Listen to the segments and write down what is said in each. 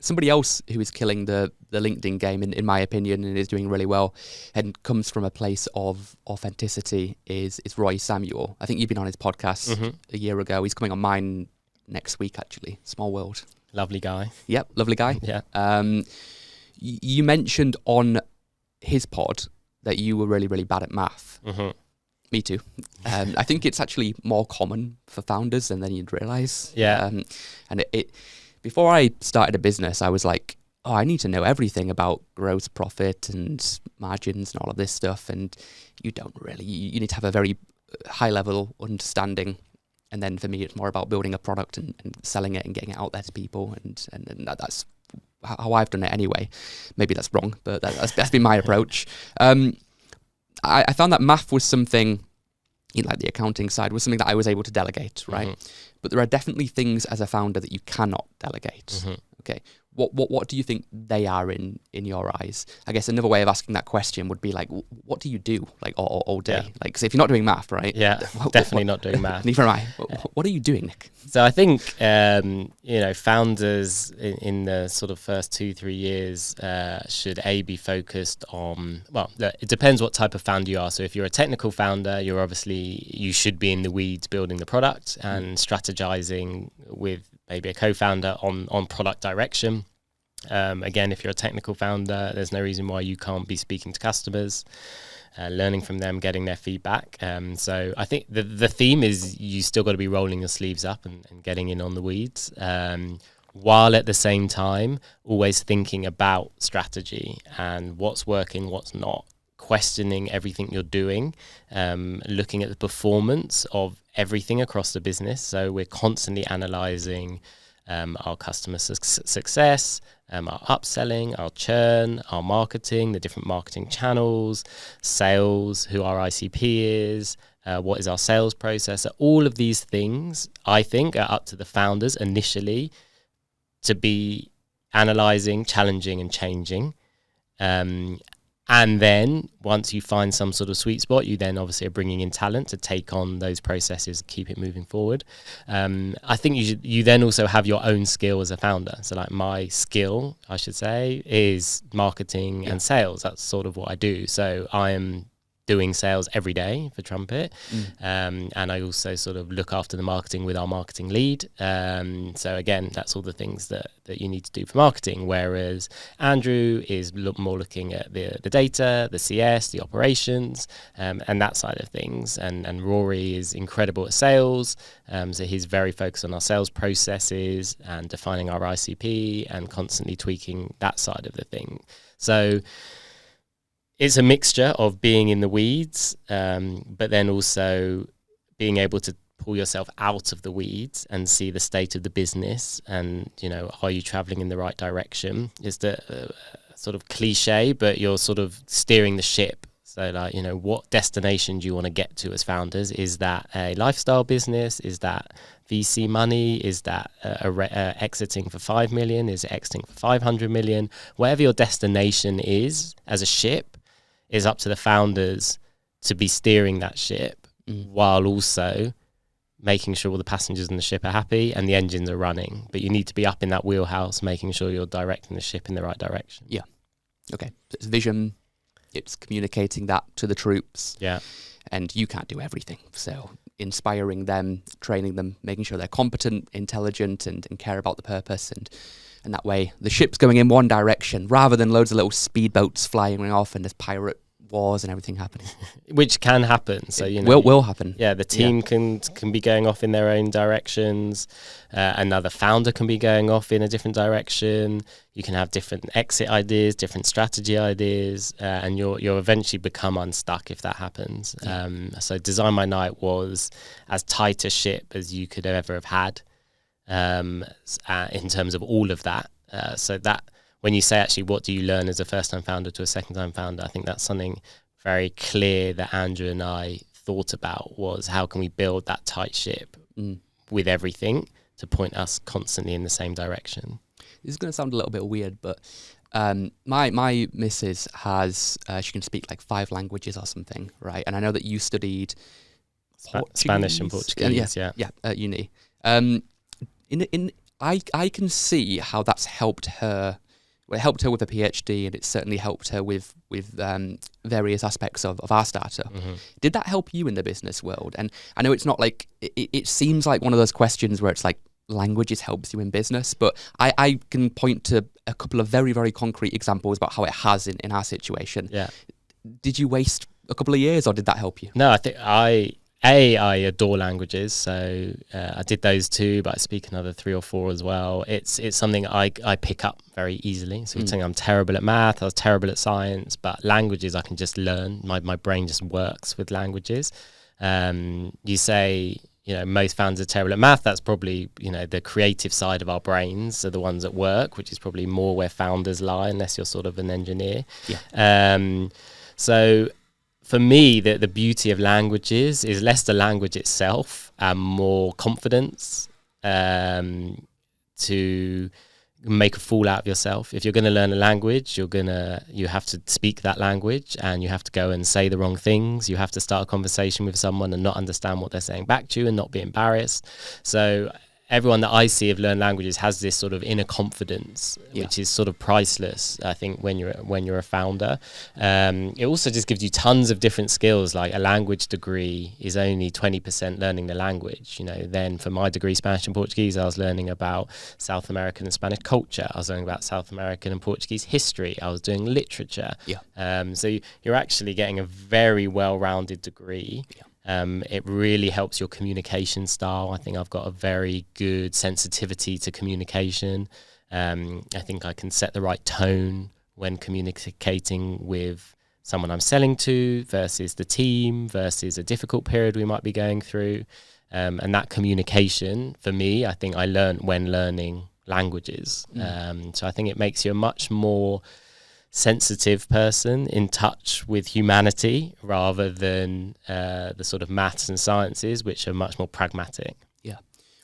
Somebody else who is killing the LinkedIn game, in my opinion, and is doing really well, and comes from a place of authenticity, is Roy Samuel. I think you've been on his podcast a year ago. He's coming on mine next week, actually. Small world. Lovely guy. Yep, lovely guy. Yeah. You mentioned on his pod that you were really, really bad at math. Me too. I think it's actually more common for founders than you'd realise. Yeah. And it before I started a business, I was like, oh, I need to know everything about gross profit and margins and all of this stuff. And you don't really. You need to have a very high level understanding. And then for me, it's more about building a product and selling it and getting it out there to people. And that's how I've done it anyway. Maybe that's wrong, but that's been my approach. I found that math was something, like the accounting side, was something that I was able to delegate, right? But there are definitely things as a founder that you cannot delegate. Okay. What do you think they are in your eyes? I guess another way of asking that question would be like, what do you do like all day? Yeah. Like, so if you're not doing math, right? Yeah, definitely not doing math. Neither am I. What are you doing, Nick? So I think, founders in the sort of first 2-3 years should be focused on, well, it depends what type of founder you are. So if you're a technical founder, you should be in the weeds building the product and strategizing with maybe a co-founder on product direction. Again, if you're a technical founder, there's no reason why you can't be speaking to customers, learning from them, getting their feedback. So I think the theme is you still got to be rolling your sleeves up and getting in on the weeds, while at the same time always thinking about strategy and what's working, what's not, questioning everything you're doing, looking at the performance of everything across the business. So we're constantly analysing our customer success, our upselling, our churn, our marketing, the different marketing channels, sales, who our ICP is, what is our sales process. So all of these things, I think, are up to the founders initially to be analysing, challenging and changing. And then once you find some sort of sweet spot, you then obviously are bringing in talent to take on those processes and keep it moving forward. I think you then also have your own skill as a founder. So like my skill, I should say, is marketing and sales. That's sort of what I do. So I am doing sales every day for Trumpet. And I also sort of look after the marketing with our marketing lead. So again, that's all the things that you need to do for marketing. Whereas Andrew is more looking at the data, the CS, the operations, and that side of things. And Rory is incredible at sales. So he's very focused on our sales processes and defining our ICP and constantly tweaking that side of the thing. So it's a mixture of being in the weeds, but then also being able to pull yourself out of the weeds and see the state of the business and, are you traveling in the right direction? Is the sort of cliche, but you're sort of steering the ship. So like, what destination do you want to get to as founders? Is that a lifestyle business? Is that VC money? Is that exiting for 5 million? Is it exiting for 500 million? Whatever your destination is as a ship, is up to the founders to be steering that ship while also making sure all the passengers in the ship are happy and the engines are running. But you need to be up in that wheelhouse, making sure you're directing the ship in the right direction. Yeah. Okay. So it's vision. It's communicating that to the troops. Yeah. And you can't do everything. So inspiring them, training them, making sure they're competent, intelligent, and care about the purpose. And that way, the ship's going in one direction rather than loads of little speedboats flying off and there's pirate wars and everything happening. Which can happen. So will happen. Yeah, the team can be going off in their own directions. Another founder can be going off in a different direction. You can have different exit ideas, different strategy ideas, and you'll eventually become unstuck if that happens. So Design by Night was as tight a ship as you could ever have had. In terms of all of that. So that when you say actually what do you learn as a first-time founder to a second-time founder, I think that's something very clear that Andrew and I thought about was how can we build that tight ship with everything to point us constantly in the same direction. This is going to sound a little bit weird, but my missus has, she can speak like 5 languages or something, right? And I know that you studied Spanish and Portuguese, yeah, at uni. I can see how that's helped her. Well, it helped her with a PhD, and it certainly helped her with various aspects of our startup. Mm-hmm. Did that help you in the business world? And I know it's not like, it seems like one of those questions where it's like, languages helps you in business, but I can point to a couple of very, very concrete examples about how it has in our situation. Yeah. Did you waste a couple of years, or did that help you? No, I think I adore languages, so I did those two, but I speak another 3 or 4 as well. It's something I pick up very easily. So you're saying I'm terrible at math, I was terrible at science, but languages I can just learn. My brain just works with languages. You say, most founders are terrible at math. That's probably, the creative side of our brains are the ones at work, which is probably more where founders lie, unless you're sort of an engineer. Yeah. So for me, the beauty of languages is less the language itself and more confidence to make a fool out of yourself. If you're going to learn a language, you have to speak that language, and you have to go and say the wrong things. You have to start a conversation with someone and not understand what they're saying back to you and not be embarrassed. So everyone that I see of learned languages has this sort of inner confidence, which is sort of priceless, I think, when you're a founder. It also just gives you tons of different skills. Like a language degree is only 20% learning the language. Then for my degree, Spanish and Portuguese, I was learning about South American and Spanish culture. I was learning about South American and Portuguese history. I was doing literature. So you're actually getting a very well-rounded degree. It really helps your communication style. I think I've got a very good sensitivity to communication. I think I can set the right tone when communicating with someone I'm selling to versus the team versus a difficult period we might be going through. And that communication, for me, I think I learned when learning languages. So I think it makes you a much more sensitive person in touch with humanity rather than the sort of maths and sciences, which are much more pragmatic. Yeah,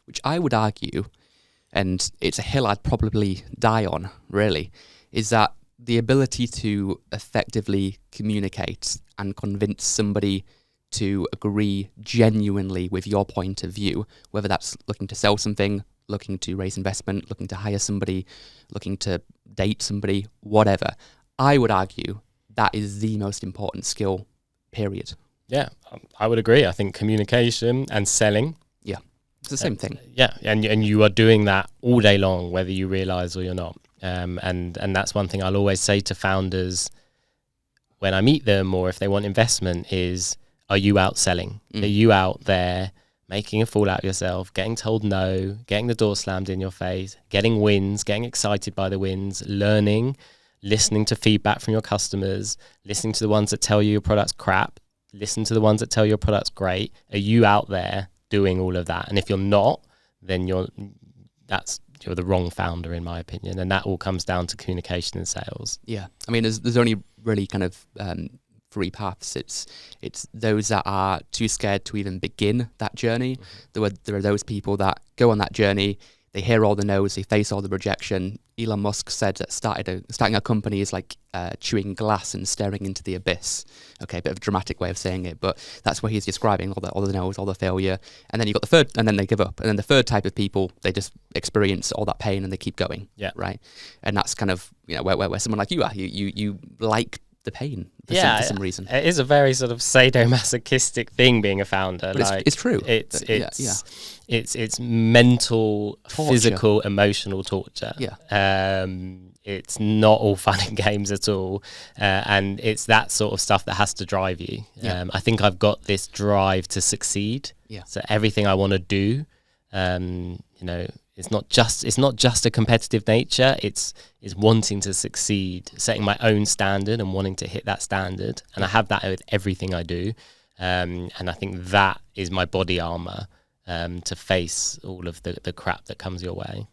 which I would argue, and it's a hill I'd probably die on, really, is that the ability to effectively communicate and convince somebody to agree genuinely with your point of view, whether that's looking to sell something, looking to raise investment, looking to hire somebody, looking to date somebody, whatever. I would argue that is the most important skill, period. Yeah, I would agree. I think communication and selling. Yeah, it's the same thing. Yeah, and you are doing that all day long, whether you realise or you're not. And that's one thing I'll always say to founders when I meet them, or if they want investment, is, are you out selling? Are you out there making a fool out of yourself, getting told no, getting the door slammed in your face, getting wins, getting excited by the wins, learning, listening to feedback from your customers, listening to the ones that tell you your product's crap, listen to the ones that tell you your product's great? Are you out there doing all of that? And if you're not, then you're the wrong founder, in my opinion. And that all comes down to communication and sales. Yeah, I mean, there's only really kind of 3 paths. It's those that are too scared to even begin that journey. There are those people that go on that journey. They hear all the no's, they face all the rejection. Elon Musk said that starting a company is like chewing glass and staring into the abyss. Okay, a bit of a dramatic way of saying it, but that's what he's describing, all the no's, all the failure. And then you got the third, and then they give up. And then the third type of people, they just experience all that pain and they keep going. Yeah. Right. And that's kind of, where someone like you are. You like the pain for some reason. It is a very sort of sadomasochistic thing being a founder. But it's true. It's mental, torture. Physical, emotional torture. Yeah. It's not all fun and games at all. And it's that sort of stuff that has to drive you. I think I've got this drive to succeed. Yeah. So everything I want to do, it's not just a competitive nature. It's wanting to succeed, setting my own standard and wanting to hit that standard. And I have that with everything I do. And I think that is my body armor to face all of the crap that comes your way.